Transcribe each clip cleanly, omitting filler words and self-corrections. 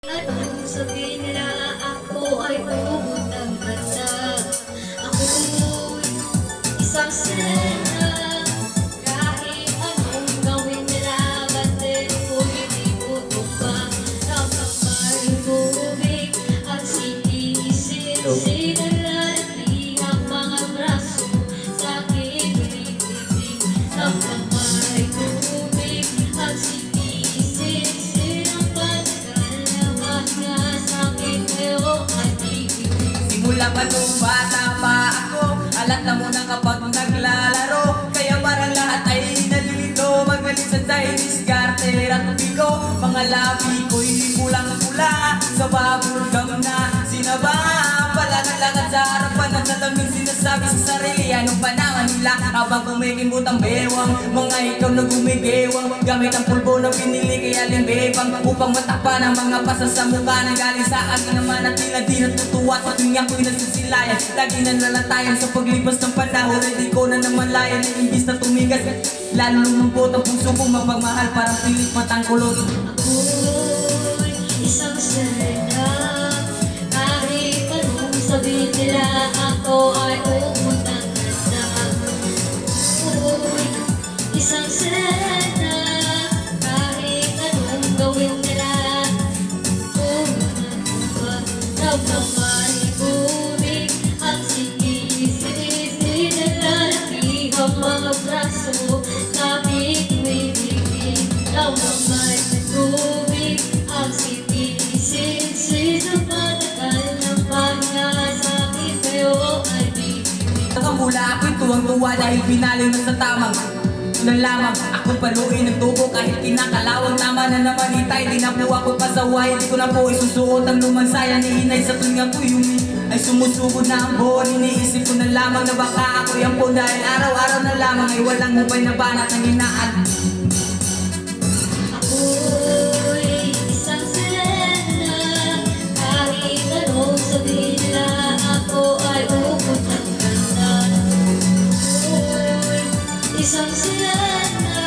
Anong sabihin nila ako ay ubod ang mata. Ako'y isang sirena. Kahit anong gawin nila, ba't ko'y di tutupad. Napamay tubig at sinisin. Sinalati ang mga braso sa aking bibig. Napamay tubig at sinisin. Simula pa nung bata pa ako, alam na muna kapag naglalaro. Kaya parang lahat ay nalilito, magaling sa Chinese garter at bigo. Mga labi ko'y pulang-pula sa bubble gum na sinaba. Palakad-lakad sa harapan at salamin sinasabi sa sarili, anong panahon nila habang kumikimot ang bewang. Mga ikaw na gumigewang gamit ang pulbo na pinili kay alimbebang upang matakpan ang mga pasa sa mukha na galing sa akin naman at tila di natutuwa. Patuloy ako'y nagsisilayan, lagi na nalatayan sa paglipas ng panahon. Ready ko na naman layan, imbis na tumigas lalo lumambot ang puso kong mapagmahal, parang pilit matang kulot. Ako'y isang sirena. Kahit anong sabihin nila, ako ay ubod ang ganda. Ako'y isang sirena. Kahit anong gawin nila, ubod ang napamay tubig at sinisisi nila. Ang mga braso sa aking bibig. Napamay tubig at sinisisi sa patagal ng pahinga sa akin kayo ay bibig. Nakamula ako'y tuwang-tuwa dahil pinalin na sa tamang na lamang ako paluin ng tubo kahit kinakalawang tama na naman itay. Di na po ako pasaway, di ko na po isusuot ang lumansaya ni inay. Sa tuwing ako'y ay sumusugod na ang buwan. Iniisip ko na lamang na baka ako'y ampon dahil araw-araw na lamang ay walang mubay na banat ng inaan. Ako'y isang sirena. Kahit anong sabihin nila, ako ay ubod ang ganda. Ako'y isang sirena.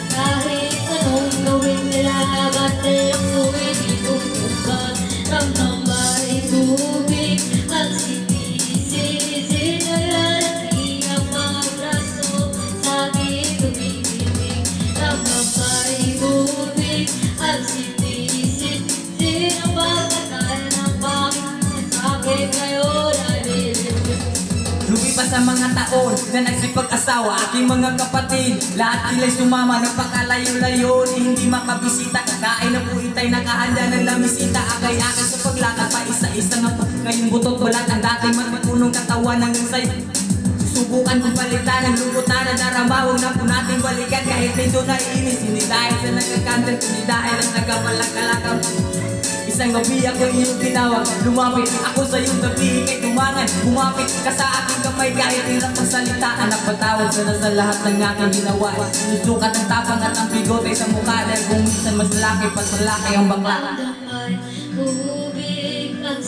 Kahit anong gawin nila, ba't ako'y di tutupad. Napamay tubig at sinisisi nalalaki ang mga braso sa aking bibig. Napamay tubig at sinisisi ang pagkakal ng pangit sa akin ngayon ay nililibig. Lumipas ang mga taon na nagsipag-asawa aking mga kapatid. Lahat sila'y sumama, napakalayo-layo ni hindi makabisita. Kakain na po itay, nakahanda ng lamisita. Akay-akay sa paglakad pa isa-isa nga po. Ngayon butot balat ang dating matpunong katawan hanggang sa'yo. Subukan kong palitan ang lungkot na nadarama. Huwag na po natin balikan kahit medyo naiinis. Hindi dahil sa nagkakantin, kundi dahil ang nagkabalak-kalakam. Isang gabi ako iyong tinawag, lumapit ako sa iyong gabi, ikay tumangan. Kumapit ka sa aking kamay kahit hirap ang salita. Anak patawad sana sa lahat ng aking ginawa. Sinusukat ang tapang at ang bigote sa mukha. Dahil kung minsan mas laki, mas malaki ang bakla. Ang damay, tubig ang